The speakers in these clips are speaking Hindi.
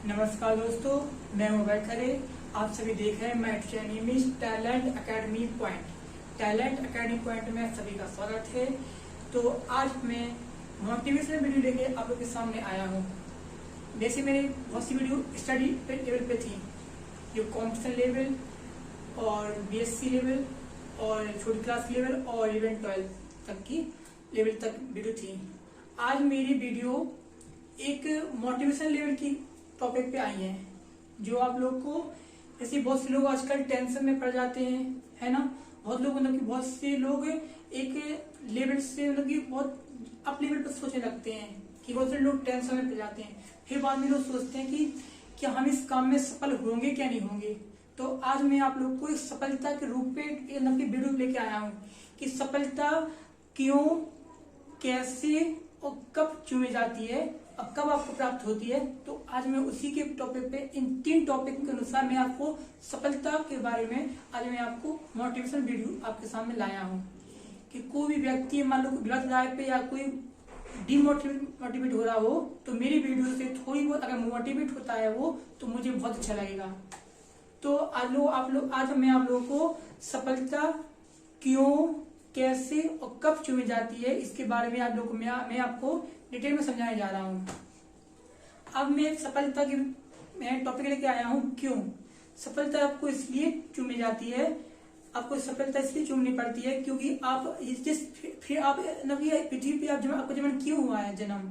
नमस्कार दोस्तों, मैं मोबाइल खरे। आप सभी देख रहे हैं my channel talent academy point. Talent academy point में सभी का स्वागत है। तो आज मैं मोटिवेशनल वीडियो लेके आप लोग के सामने आया हूँ। जैसे मेरी बहुत सी वीडियो स्टडी लेवल पे थी, जो कॉम्पिटिशन लेवल और बीएससी लेवल और छोटी क्लास लेवल और इवन 12 तक की लेवल तक वीडियो थी। आज मेरी वीडियो एक मोटिवेशन लेवल की टॉपिक पे आई है, जो आप लोग को, जैसे बहुत से लोग आजकल टेंशन में पड़ जाते हैं, है ना। बहुत लोग मतलब कि बहुत से लोग एक लेवल से मतलब कि बहुत अप लेवल पर सोचने लगते हैं कि बहुत से लोग टेंशन में पड़ जाते हैं। फिर बाद में लोग सोचते हैं कि क्या हम इस काम में सफल होंगे क्या नहीं होंगे। तो आज मैं आप लोग को एक सफलता के रूप में वीडियो लेके आया हूँ कि सफलता क्यों, कैसे और कब चुनी जाती है और कब आपको प्राप्त होती है। तो आज मैं उसी के टॉपिक पे, इन 3 टॉपिक के अनुसार मैं आपको सफलता के बारे में आज मैं आपको मोटिवेशन वीडियो आपके सामने लाया हूँ कि कोई भी व्यक्ति मान लो गलत राय पे या कोई डिमोटिवेट हो रहा हो, तो मेरी वीडियो से थोड़ी बहुत अगर मोटिवेट होता है वो, तो मुझे बहुत अच्छा लगेगा। तो आज मैं आप लोगों को सफलता क्यों, कैसे और कब चुनी जाती है, इसके बारे में आप लोग को मैं आपको डिटेल में समझाने जा रहा हूँ। अब मैं सफलता की मैं टॉपिक लेके आया हूँ क्यों। सफलता आपको इसलिए चुनी जाती है, आपको सफलता इसलिए चुननी पड़ती है क्योंकि आप फिर आप पृथ्वी पे आपका जन्म क्यों हुआ है। जन्म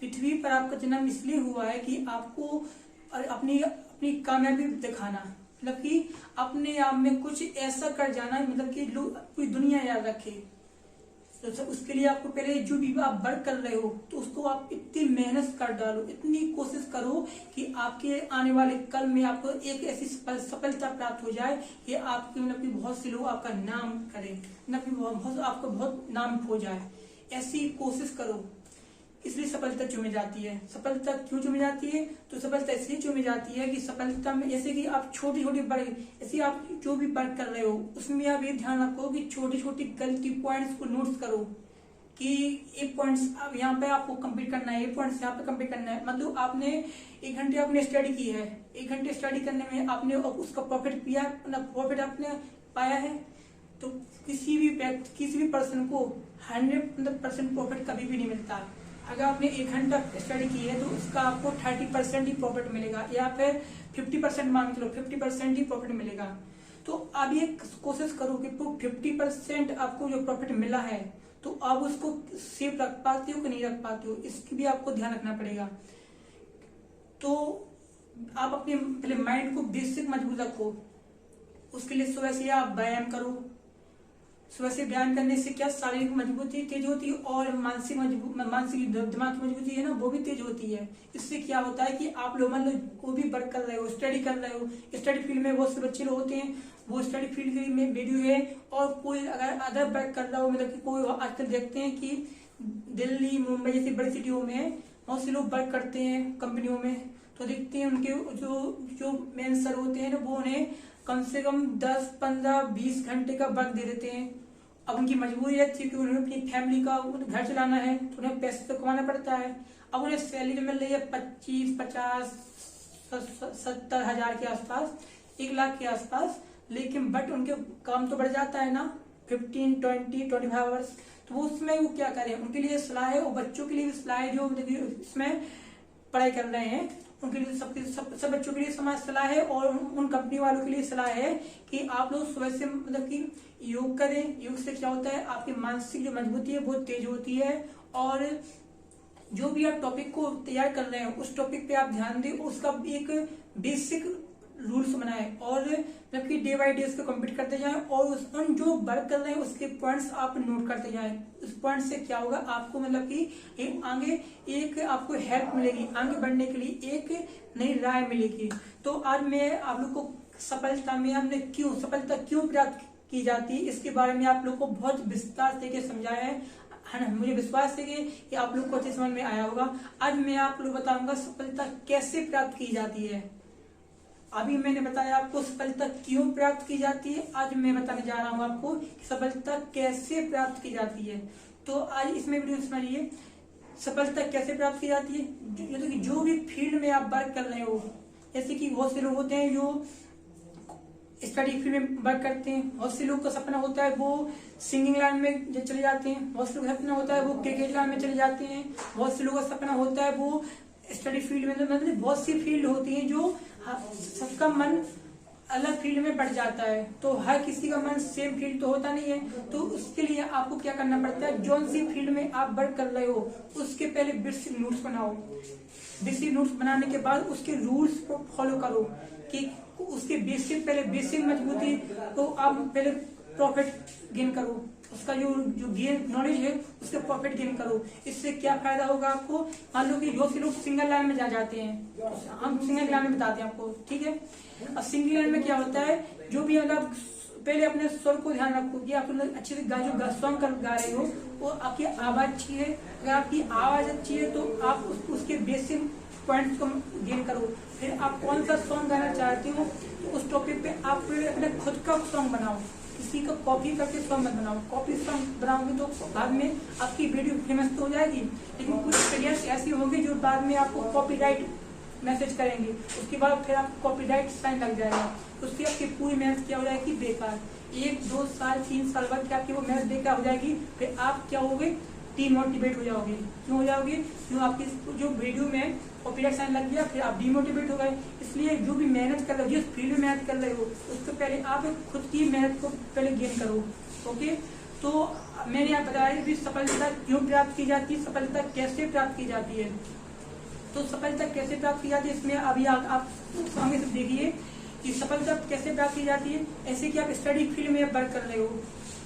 पृथ्वी पर आपका जन्म इसलिए हुआ है कि आपको अपनी अपनी कामयाबी दिखाना, मतलब कि अपने आप में कुछ ऐसा कर जाना, मतलब कि लोग पूरी दुनिया याद रखे। तो उसके लिए आपको पहले जो भी आप वर्क कर रहे हो, तो उसको आप इतनी मेहनत कर डालो, इतनी कोशिश करो कि आपके आने वाले कल में आपको एक ऐसी सफलता प्राप्त हो जाए कि आपके मतलब कि बहुत से लोग आपका नाम करें, मतलब कि आपका बहुत नाम हो जाए। ऐसी कोशिश करो, इसलिए सफलता चुनी जाती है। सफलता क्यों चुनी जाती है, तो सफलता इसलिए चुनी जाती है कि सफलता में जैसे कि आप छोटी छोटी बड़े, ऐसे आप जो भी वर्क कर रहे हो उसमें आप ये ध्यान रखो कि छोटी छोटी गलती पॉइंट्स को नोट करो कि एक पॉइंट्स अब यहाँ पे आपको कंप्लीट करना है, एक पॉइंट्स यहाँ पे कंप्लीट करना है। मतलब आपने 1 घंटे आपने स्टडी की है, 1 घंटे स्टडी करने में आपने उसका प्रॉफिट प्रॉफिट आपने पाया है, तो किसी भी पर्सन को 100% प्रॉफिट कभी भी नहीं मिलता। अगर आपने 1 घंटा स्टडी की है तो उसका आपको 30% ही प्रॉफिट मिलेगा, या फिर 50% मान के लो 50% ही प्रॉफिट मिलेगा। तो आप ये कोशिश करो कि 50% आपको जो प्रॉफिट मिला है तो आप उसको सेव रख पाते हो कि नहीं रख पाते हो, इसकी भी आपको ध्यान रखना पड़ेगा। तो आप अपने पहले माइंड को बेसिक मजबूत रखो। उसके लिए सुबह से आप व्यायाम करो। सुबह से व्यायाम करने से क्या शारीरिक मजबूती तेज होती है और मानसिक दिमाग की मजबूती है ना, वो भी तेज होती है। इससे क्या होता है कि आप लोग मान लो कोई भी वर्क कर रहे हो, स्टडी कर रहे हो, स्टडी फील्ड में बहुत से बच्चे लोग होते हैं, वो स्टडी फील्ड में वीडियो है, और कोई अगर अदर वर्क कर रहा हो, मतलब कि कोई आजकल देखते हैं कि दिल्ली मुंबई जैसी बड़ी सिटियों में बहुत से लोग वर्क करते हैं कंपनियों में, तो देखते हैं उनके जो मेन सर होते हैं ना, वो उन्हें कम से कम 10, 15, 20 घंटे का वर्क दे देते हैं। अब उनकी मजबूरी है कि उन्हें अपनी फैमिली का घर चलाना है, तो उन्हें पैसे तो कमाना पड़ता है। अब उन्हें सैलरी मिल रही है 25, 50, 70 हजार के आसपास, 1 लाख के आसपास, लेकिन बट उनके काम तो बढ़ जाता है ना 15, 20, 25 आवर्स। तो वो उसमें वो क्या करें, उनके लिए सलाह है, और बच्चों के लिए भी सलाह है जो इसमें पढ़ाई कर रहे हैं, उनके लिए सब बच्चों के लिए समाज सलाह है, और उन कंपनी वालों के लिए सलाह है कि आप लोग सुबह से मतलब कि योग करें। योग से क्या होता है, आपकी मानसिक जो मजबूती है वो तेज होती है, और जो भी आप टॉपिक को तैयार कर रहे हैं उस टॉपिक पे आप ध्यान दें, उसका एक बेसिक रूल्स बनाए, और मतलब कि डे बाय डे उसको कंप्लीट करते जाएं, और उन जो वर्क कर रहे हैं उसके पॉइंट्स आप नोट करते जाएं। उस पॉइंट से क्या होगा, आपको मतलब कि आगे एक आपको हेल्प मिलेगी, आगे बढ़ने के लिए एक नई राय मिलेगी। तो आज मैं आप लोग को सफलता क्यों प्राप्त की जाती है, इसके बारे में आप लोग को बहुत विस्तार से समझाया है ना। मुझे विश्वास है कि आप लोग को अच्छे समझ में आया होगा। आज मैं आप लोग बताऊंगा सफलता कैसे प्राप्त की जाती है। अभी मैंने बताया आपको सफलता क्यों प्राप्त की जाती है, आज मैं बताने जा रहा हूँ आपको सफलता कैसे प्राप्त की जाती है। तो आज इसमें वीडियो समझिए। सफलता कैसे प्राप्त की जाती है, जैसे कि जो भी फील्ड में आप वर्क कर रहे हो, जैसे कि बहुत से लोग होते हैं जो स्टडी फील्ड में वर्क करते हैं, बहुत से लोग का सपना होता है वो सिंगिंग लाइन में चले जाते हैं, बहुत से लोग का सपना होता है वो क्रिकेट लाइन में चले जाते हैं, बहुत से लोगों का सपना होता है वो स्टडी फील्ड में, मतलब बहुत सी फील्ड होती है जो सबका मन अलग फील्ड में बढ़ जाता है। तो हर किसी का मन सेम फील्ड तो होता नहीं है, तो उसके लिए आपको क्या करना पड़ता है, जौन सी फील्ड में आप वर्क कर रहे हो उसके पहले बेसिक नोट्स बनाओ। बेसिक नोट्स बनाने के बाद उसके रूल्स को फॉलो करो कि उसके पहले बेसिक मजबूती को आप पहले प्रॉफिट गेन करो, उसका जो गेन नॉलेज है उसका प्रॉफिट गेन करो। इससे क्या फायदा होगा आपको, मान लो कि जो से लोग सिंगल लाइन में जाते हैं, हम सिंगल लाइन में बताते हैं आपको, ठीक है। अब सिंगल लाइन में क्या होता है, जो भी अगर पहले अपने स्वर को ध्यान रखो कि आप अच्छे से जो सॉन्ग गा रहे हो वो आपकी आवाज अच्छी है, अगर आपकी आवाज अच्छी है तो आप उसके बेसिक पॉइंट्स को गेन करो। फिर आप कौन सा सॉन्ग गाना चाहते हो तो उस टॉपिक पे आप अपने खुद का सॉन्ग बनाओ, किसी का कॉपी करके सॉन्ग मत बनाओ। कॉपी सॉन्ग बनाओगे तो बाद में आपकी वीडियो फेमस तो हो जाएगी, लेकिन कुछ क्रिएटर्स ऐसी होंगे जो बाद में आपको कॉपीराइट मैसेज करेंगे, उसके बाद फिर आप कॉपीराइट साइन लग जाएगा, उससे आपकी पूरी मेहनत क्या हो जाएगी बेकार। 1, 2 साल 3 साल बाद क्या आपकी वो मेहनत बेकार हो जाएगी, फिर आप क्या होगे, डीमोटिवेट हो जाओगे। क्यों हो जाओगे, क्यों आपकी जो वीडियो में कॉपीराइट साइन लग गया, फिर आप डीमोटिवेट हो गए। इसलिए जो भी मेहनत कर रहे हो, जिस फील्ड में मेहनत कर रहे हो, उसको पहले आप खुद की मेहनत को पहले गेन करो। ओके, तो मैंने यहाँ बताया कि सफलता क्यों प्राप्त की जाती है, सफलता कैसे प्राप्त की जाती है। तो सफलता कैसे प्राप्त की जाती है, इसमें अभी आप आगे से देखिए कि सफलता कैसे प्राप्त की जाती है। ऐसे कि आप स्टडी फील्ड में वर्क कर रहे हो,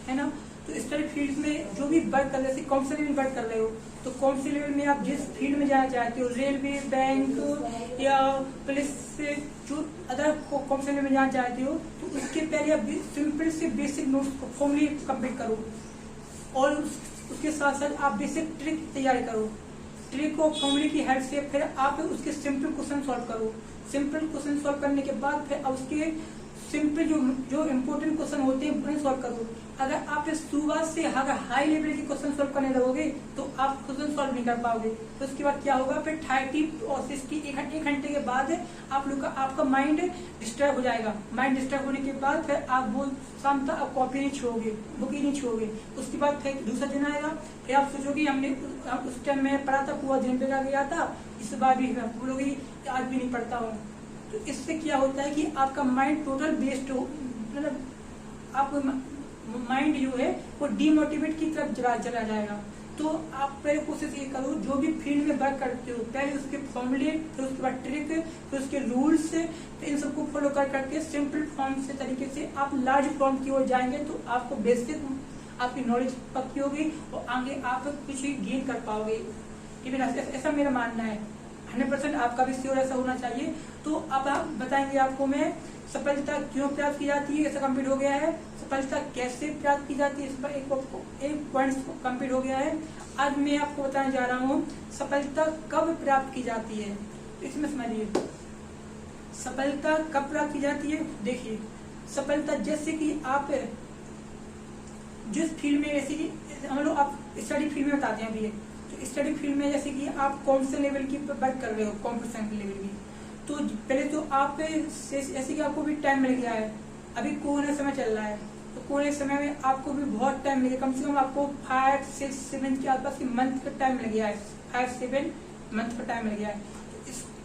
है ना, तो स्टडी फील्ड में जो भी वर्क कर रहे हो, कॉम्पिटिशन में वर्क कर रहे हो, तो कॉम्पिटिशन लेवल में आप जिस फील्ड में जाना चाहते हो, रेलवे, बैंक या पुलिस से जो अदर कॉम्पिटिशन में जाना चाहते हो, तो उसके पहले आप सिंपल से बेसिक नोट्स फॉर्मली कंप्लीट करो और उसके साथ साथ आप बेसिक ट्रिक तैयार करो। ट्रिक को फॉर्मूले की हेल्प से फिर आप उसके सिंपल क्वेश्चन सॉल्व करो। सिंपल क्वेश्चन सॉल्व करने के बाद फिर उसके सिंपल जो इम्पोर्टेंट क्वेश्चन होते हैं उन्हें सॉल्व करो। अगर आप शुरुआत से अगर हाई लेवल के क्वेश्चन सॉल्व करने लगोगे तो आप क्वेश्चन सॉल्व नहीं कर पाओगे। तो उसके बाद क्या होगा, फिर 30 प्रोसेस की 1 घंटे के बाद आप लोग का आपका माइंड डिस्टर्ब हो जाएगा। माइंड डिस्टर्ब होने के बाद फिर आप वो शाम तक आप कॉपी नहीं छोड़ोगे, बुक ही नहीं छोड़ोगे। उसके बाद फिर दूसरा दिन आएगा, फिर आप सोचोगे हमने उस टाइम में पढ़ा था, पूरा दिन बेकार गया था, इस बार भी बोलोगे आज भी नहीं पढ़ता हूँ। तो इससे क्या होता है कि आपका माइंड टोटल वेस्ट हो, मतलब आपका माइंड जो है वो डीमोटिवेट की तरफ चला जाएगा। तो आप पहले कोशिश ये करो, जो भी फील्ड में वर्क करते हो पहले उसके फॉर्मूले, फिर उसके बाद ट्रिक, फिर उसके रूल्स, फिर इन सबको फॉलो कर करके सिंपल फॉर्म से तरीके से आप लार्ज फॉर्म की ओर जाएंगे तो आपको बेसिक आपकी नॉलेज पक्की होगी और आगे आप कुछ गेन कर पाओगे। ऐसा मेरा मानना है। 100% आपका भी श्योर ऐसा होना चाहिए। तो अब आप बताएंगे आपको मैं सफलता क्यों प्राप्त की जाती है, ऐसा कंप्लीट हो गया है। सफलता कैसे प्राप्त की जाती है, इस पर एक पॉइंट कंप्लीट हो गया है। आज मैं आपको बताने जा रहा हूँ सफलता कब प्राप्त की जाती है। इसमें समझिए सफलता कब प्राप्त की जाती है। देखिए सफलता जैसे कि आप जिस फील्ड में, जैसे कि हम लोग आप स्टडी फील्ड में बताते हैं अभी, तो स्टडी फील्ड में जैसे कि आप कॉम्पिटिशन लेवल की वर्क कर रहे हो, कॉम्पिटिशन लेवल की, तो पहले तो आप ऐसे कि आपको भी टाइम मिल गया है, अभी कोरोना समय चल रहा है, तो कोरोना समय में आपको भी बहुत टाइम मिल गया, कम से कम आपको 5, 6, 7 के आसपास की मंथ का टाइम मिल गया है, 5, 7 मंथ का टाइम मिल गया है।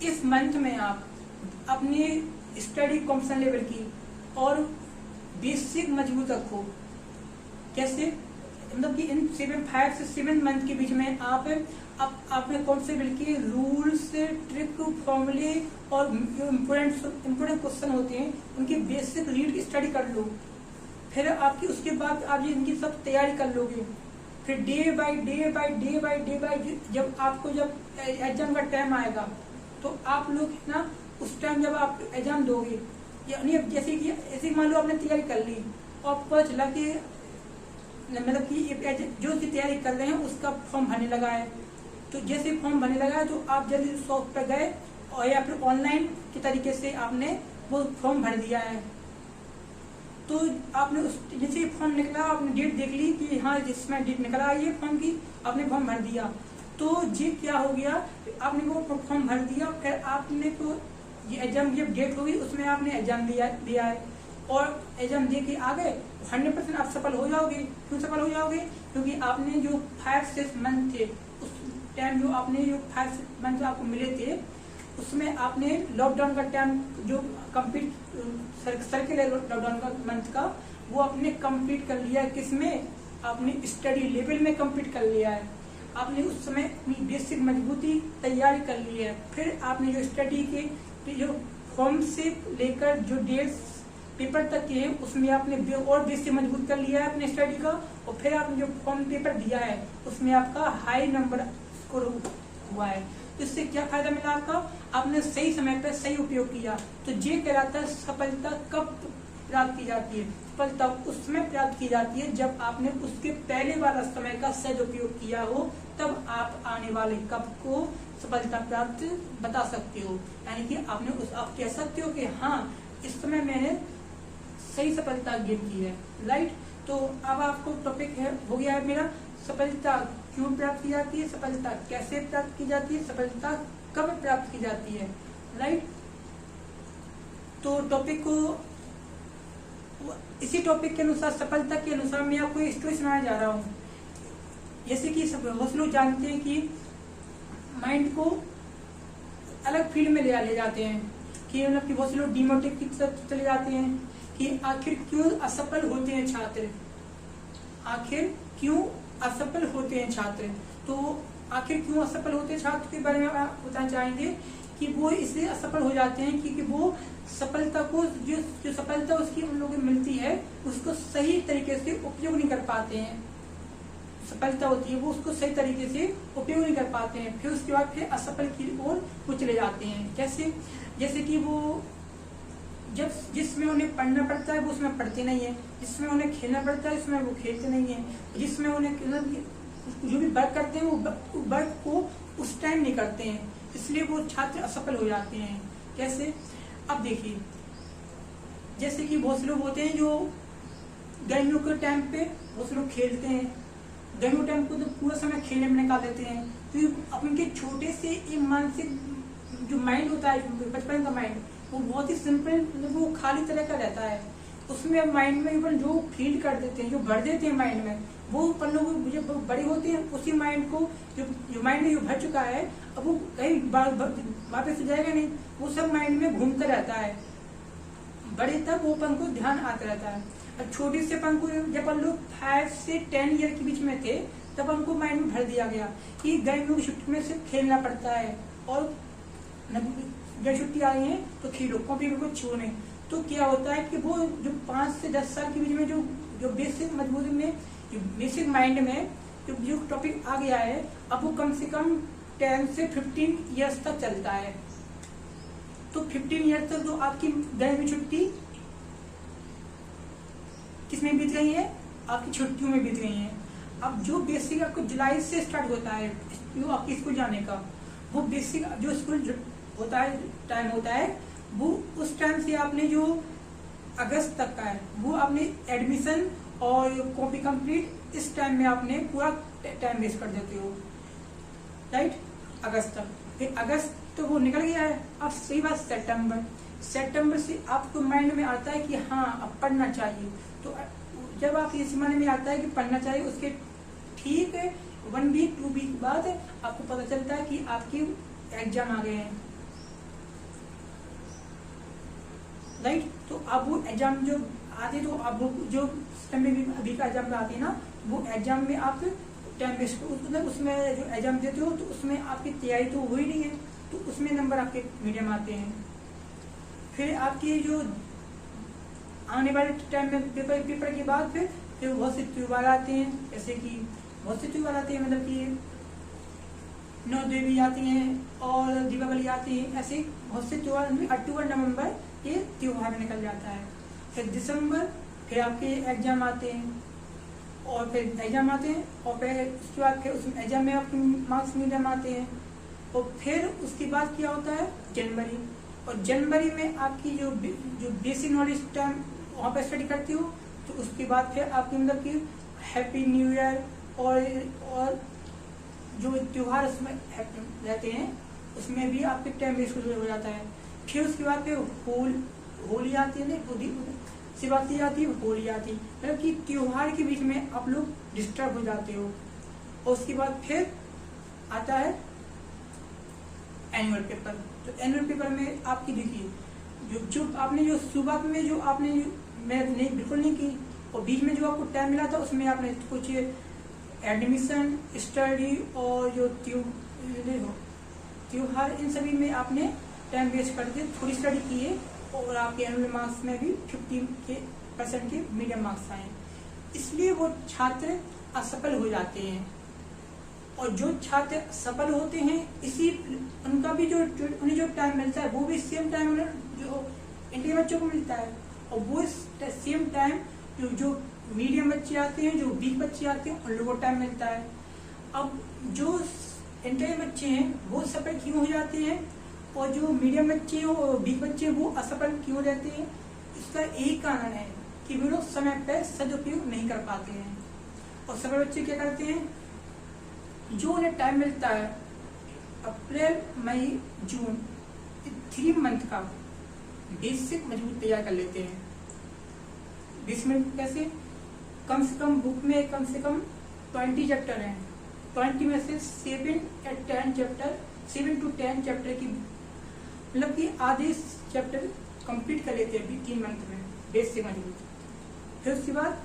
इस मंथ में आप अपनी स्टडी कॉम्पिटिशन लेवल की और बेसिक मजबूत रखो। कैसे, मतलब कि इन 5 से 7 मंथ के बीच में आप अपने कॉन्सेप्ट के रूल्स, ट्रिक, फॉर्मूले और इम्पोर्टेंट क्वेश्चन होते हैं उनकी बेसिक रीड स्टडी कर लो। फिर आपकी उसके बाद आप ये इनकी सब तैयारी कर लोगे। फिर डे बाय डे जब एग्जाम का टाइम आएगा तो आप लोग ना उस टाइम जब आप एग्जाम दोगे, यानी जैसे मान लो आपने तैयारी कर ली और पता चला कि मतलब कि जो तैयारी कर रहे हैं उसका फॉर्म भरने लगा है, तो जैसे फॉर्म भरने लगा है तो आप जल्दी शॉप पर गए और या फिर ऑनलाइन के तरीके से आपने वो फॉर्म भर दिया है। तो आपने जैसे फॉर्म निकला, आपने डेट देख ली कि हाँ जिसमें डेट निकला है ये फॉर्म की, आपने फॉर्म भर दिया। तो ये क्या हो गया, आपने वो फॉर्म भर दिया, फिर आपने तो ये एग्जाम की जब डेट होगी उसमें आपने एग्जाम दिया है और एग्जाम दे के आ गए, 100% आप सफल हो जाओगे। क्यों सफल हो जाओगे? क्योंकि आपने जो 5-6 मंथ थे उस टाइम, जो आपने जो 5 मंथ आपको मिले थे उसमें आपने लॉकडाउन का टाइम जो कंप्लीट सर्किल है लॉकडाउन का मंथ का, वो आपने कंप्लीट कर लिया है। किसमें? आपने स्टडी लेवल में कंप्लीट कर लिया है। आपने उस समय अपनी बेसिक मजबूती तैयारी कर ली है। फिर आपने जो स्टडी के जो फॉर्म से लेकर जो डेट्स पेपर तक के हैं उसमें आपने और बेसिक मजबूत कर लिया है अपने स्टडी का, और फिर आपने जो फॉर्म पेपर दिया है उसमें आपका हाई नंबर स्कोर हुआ है। तो इससे क्या फायदा मिला आपका? आपने सही समय पर सही उपयोग किया। तो ये कहलाता है सफलता कब प्राप्त की जाती है? सफलता उस समय प्राप्त की जाती है जब आपने उसके पहले वाला समय का सदुपयोग किया हो, तब आप आने वाले कब को सफलता प्राप्त बता सकते हो। यानी कि आप कह सकते हो कि हाँ, इस समय मैंने सही सफलता गेन की है। राइट? तो अब आपको टॉपिक हो गया है मेरा, सफलता क्यों प्राप्त की जाती है, सफलता कैसे प्राप्त की जाती है, सफलता कब प्राप्त की जाती है। राइट? तो टॉपिक को इसी टॉपिक के अनुसार, सफलता के अनुसार मैं आपको एक स्टोरी सुनाने जा रहा हूँ। जैसे कि बहुत लोग जानते हैं कि माइंड को अलग फील्ड में ले जाते हैं, कि मतलब कि बहुत से लोग डिमोटिव की तरफ चले जाते हैं कि आखिर क्यों असफल होते हैं छात्र, आखिर क्यों असफल होते हैं छात्र। तो आखिर क्यों असफल होते हैं छात्र के बारे में आप बताना चाहेंगे कि वो इसलिए असफल हो जाते हैं क्योंकि वो सफलता को जो सफलता उसकी उन लोगों को मिलती है उसको सही तरीके से उपयोग नहीं कर पाते हैं। सफलता होती है वो उसको सही तरीके से उपयोग नहीं कर पाते हैं, फिर उसके बाद फिर असफल की ओर वो चले जाते हैं। कैसे? जैसे कि वो जिसमें उन्हें पढ़ना पड़ता है वो उसमें पढ़ते नहीं है, जिसमें उन्हें खेलना पड़ता है उसमें वो खेलते नहीं है, जिसमें उन्हें जो भी वर्क करते हैं वो वर्क को उस टाइम नहीं करते हैं, इसलिए वो छात्र असफल हो जाते हैं। कैसे? अब देखिए, जैसे कि बहुत से लोग होते हैं जो गर्मियों के टाइम पे बहुत से लोग खेलते हैं, गर्मियों टाइम को तो पूरा समय खेलने में निकाल देते हैं। तो अपने छोटे से एक मानसिक जो माइंड होता है, बचपन का माइंड, वो बहुत ही सिंपल, वो खाली तरह का रहता है। उसमें माइंड में इवन जो फील कर देते हैं, जो भर देते हैं माइंड में, वो पल लोग जब बड़े होते हैं उसी माइंड को जो माइंड में जो भर चुका है, अब वो कहीं वापस जाएगा नहीं, वो सब माइंड में घूमता रहता है। बड़े तक वो पन को ध्यान आता रहता है। और छोटे से पन को जब हम लोग 5 से 10 ईयर के बीच में थे तब हमको माइंड में भर दिया गया कि गर्मियों की छुट्टी में सिर्फ खेलना पड़ता है, और जब छुट्टी आई है तो खेलो, कॉपी को छू नहीं। तो क्या होता है कि वो जो 5 से 10 साल के बीच में जो बेसिक मजबूरी में, जो बेसिक माइंड में जो टॉपिक आ गया है, अब वो कम से कम 10 से 15 ईयर्स तक चलता है। तो 15 ईयर्स तक जो आपकी गर्मी छुट्टी किसमें बीत गई है? आपकी छुट्टियों में बीत गई है। अब जो बेसिक आपको जुलाई से स्टार्ट होता है जो आपके स्कूल जाने का, वो बेसिक जो स्कूल होता है, टाइम होता है, वो उस टाइम से आपने जो अगस्त तक का है वो आपने एडमिशन और कॉपी कंप्लीट, इस टाइम में आपने पूरा टाइम वेस्ट कर देते हो। राइट? अगस्त तक, फिर अगस्त तो वो निकल गया है। अब सही बात सितंबर से आपको माइंड में आता है कि हाँ अब पढ़ना चाहिए। तो जब आप इस मन में आता है कि पढ़ना चाहिए, उसके ठीक 1 वीक 2 वीक बाद आपको पता चलता है कि आपके एग्जाम आ गए हैं। राइट? तो अब वो एग्जाम जो आते, तो अब जो अभी का एग्जाम आते हैं ना, वो एग्जाम में आप टाइम वेस्ट, उसमें जो एग्जाम देते हो तो उसमें आपकी तैयारी तो हुई नहीं है, तो उसमें नंबर आपके मीडियम आते हैं। फिर आपकी जो आने वाले टाइम में पेपर के बाद फिर बहुत से त्योहार आते हैं, जैसे कि बहुत से त्योहार आते हैं, मतलब कि नौ देवी आती हैं और दीपावली आती है, ऐसे बहुत से त्योहार अक्टूबर नवंबर ये त्योहार में निकल जाता है। फिर दिसंबर फिर आपके एग्जाम आते हैं, और फिर एग्जाम आते हैं, और फिर उसके बाद फिर उस एग्जाम में आपके मार्क्स मीडियम आते हैं। और फिर उसके बाद क्या होता है? जनवरी, और जनवरी में आपकी जो बेसिक नॉलेज टाइम वहाँ पर स्टडी करती हो, तो उसके बाद फिर आपकी मतलब कि हैप्पी न्यू ईयर और जो त्योहार उसमें रहते हैं उसमें भी आपके टाइम वेस्ट हो जाता है। फिर उसके बाद फिर होली आती है ना, शिवरात्रि आती है, होली आती है, मतलब कि त्योहार के बीच में आप लोग डिस्टर्ब हो जाते हो। और उसके बाद फिर आता है एनुअल पेपर। तो एनुअल पेपर में आपकी देखिए जो आपने जो शुरुआत में जो आपने मेहनत नहीं बिल्कुल नहीं की, और बीच में जो आपको टाइम मिला था उसमें आपने कुछ एडमिशन, स्टडी और जो त्योहार, इन सभी में आपने टाइम वेस्ट करके थोड़ी स्टडी की है, और आपके एनुअल मार्क्स में भी 50% के मीडियम मार्क्स आए। इसलिए वो छात्र असफल हो जाते हैं। और जो छात्र सफल होते हैं इसी उनका भी जो उन्हें जो टाइम मिलता है वो भी सेम टाइम जो इंडियन बच्चों को मिलता है, और वो सेम टाइम जो मीडियम बच्चे आते हैं, जो वीक बच्चे आते हैं, उन लोगों को टाइम मिलता है। अब जो इंटेलिजेंट बच्चे हैं वो सफल क्यों हो जाते हैं, और जो मीडियम बच्चे और वीक बच्चे वो असफल क्यों रहते हैं? इसका एक कारण है कि वे लोग समय पर सदुपयोग नहीं कर पाते हैं। और सफल बच्चे क्या करते हैं, जो उन्हें टाइम मिलता है अप्रैल, मई, जून, 3 मंथ का बेसिक मजबूत तैयार कर लेते हैं। 20 मिनट कैसे? कम से कम बुक में कम से कम 20 चैप्टर हैं, 20 में से 7 या 10 चैप्टर, 7 to 10 चैप्टर की मतलब कि आधे चैप्टर कंप्लीट कर लेते हैं 3 मंथ में, बेसिक मजबूत। फिर उसके बाद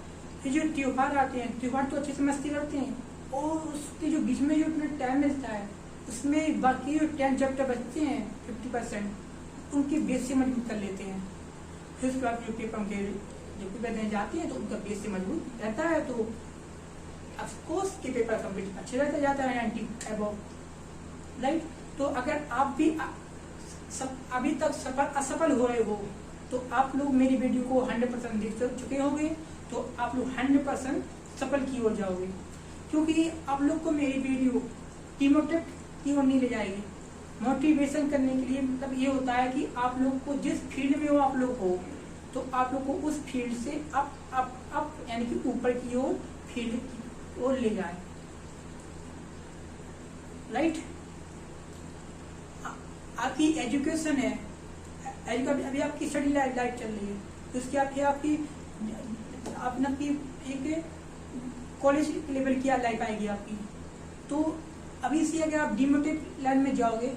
फिर जो त्योहार आते हैं, त्योहार तो अच्छे से मस्ती करते हैं, और उसके जो बीच में जो अपना टाइम मिलता है उसमें बाकी जो 10 चैप्टर बचते हैं 50% उनकी बेस से मजबूत कर लेते हैं। फिर उसके बाद जो पेपर के जो पेपर देने जाते हैं तो उनका बेस से मजबूत रहता है, तो ऑफकोर्स के पेपर कंप्लीट अच्छे रहता जाता है 90 अबव, राइट। तो अगर आप भी अभी तक असफल हो रहे हो तो आप लोग मेरी वीडियो को 100% देख चुके होंगे, तो आप लोग 100% सफल की ओर जाओगे, क्योंकि आप लोग को मेरी वीडियो डिमोटिवेट की ओर नहीं ले जाएगी। मोटिवेशन करने के लिए मतलब ये होता है कि आप लोग को जिस फील्ड में हो आप लोग हो, तो आप लोग को उस फील्ड से अप यानी कि ऊपर की ओर फील्ड की ओर ले जाए, राइट। आपकी एजुकेशन है, अभी आपकी स्टडी लाइफ चल रही है, तो उसकी आपकी अपना की एक कॉलेज लेवल की लाइफ आएगी आपकी। तो अभी से अगर आप डिमोटिवेट लाइन में जाओगे,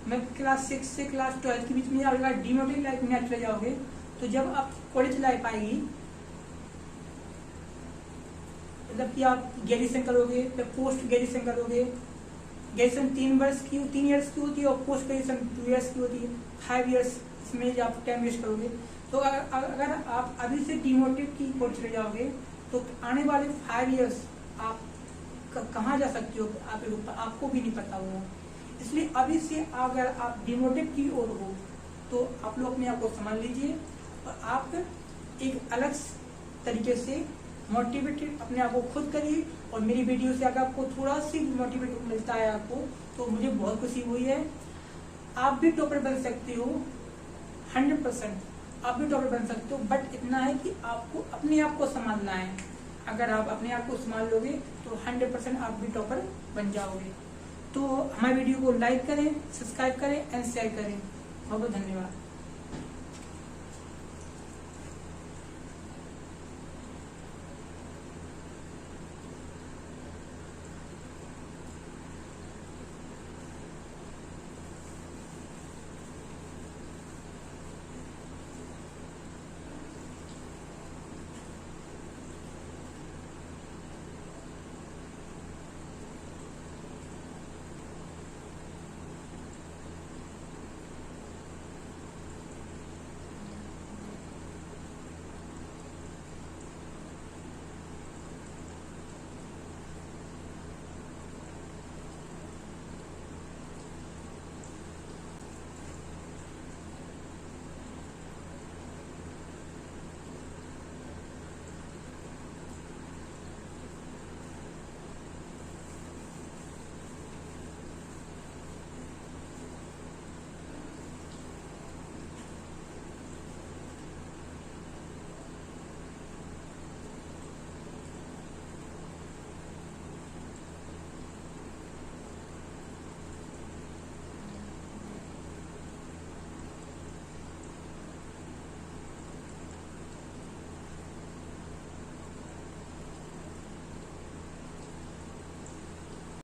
मैं क्लास 6 से क्लास 12 के बीच में अगर डिमोटिवेट लाइफ में चले जाओगे, तो जब आप कॉलेज लाइफ आएगी, मतलब कि आप ग्रेजुएशन करोगे, फिर पोस्ट ग्रेजुएशन करोगे। ग्रेजुएशन 3 ईयर्स की होती है, और पोस्ट ग्रेजुएशन 2 ईयर्स की होती है, 5 ईयर्स इसमें आप टाइम वेस्ट करोगे। तो अगर आप अभी से डिमोटिवेट की ओर चले जाओगे तो आने वाले 5 ईयर्स आप कहाँ जा सकते हो आपको भी नहीं पता होगा। इसलिए अभी से अगर आप डिमोटिवेट की ओर हो तो आप लोग अपने आप को संभाल लीजिए, और आप एक अलग तरीके से मोटिवेटेड अपने आप को खुद करिए। और मेरी वीडियो से अगर आपको थोड़ा सी मोटिवेट मिलता है आपको, तो मुझे बहुत खुशी हुई है। आप भी टॉपर बन सकते हो, 100% आप भी टॉपर बन सकते हो, बट इतना है कि आपको अपने आप को संभालना है। अगर आप अपने आप को संभाल लोगे तो 100% आप भी टॉपर बन जाओगे। तो हमारे वीडियो को लाइक करें, सब्सक्राइब करें एंड शेयर करें। बहुत बहुत धन्यवाद।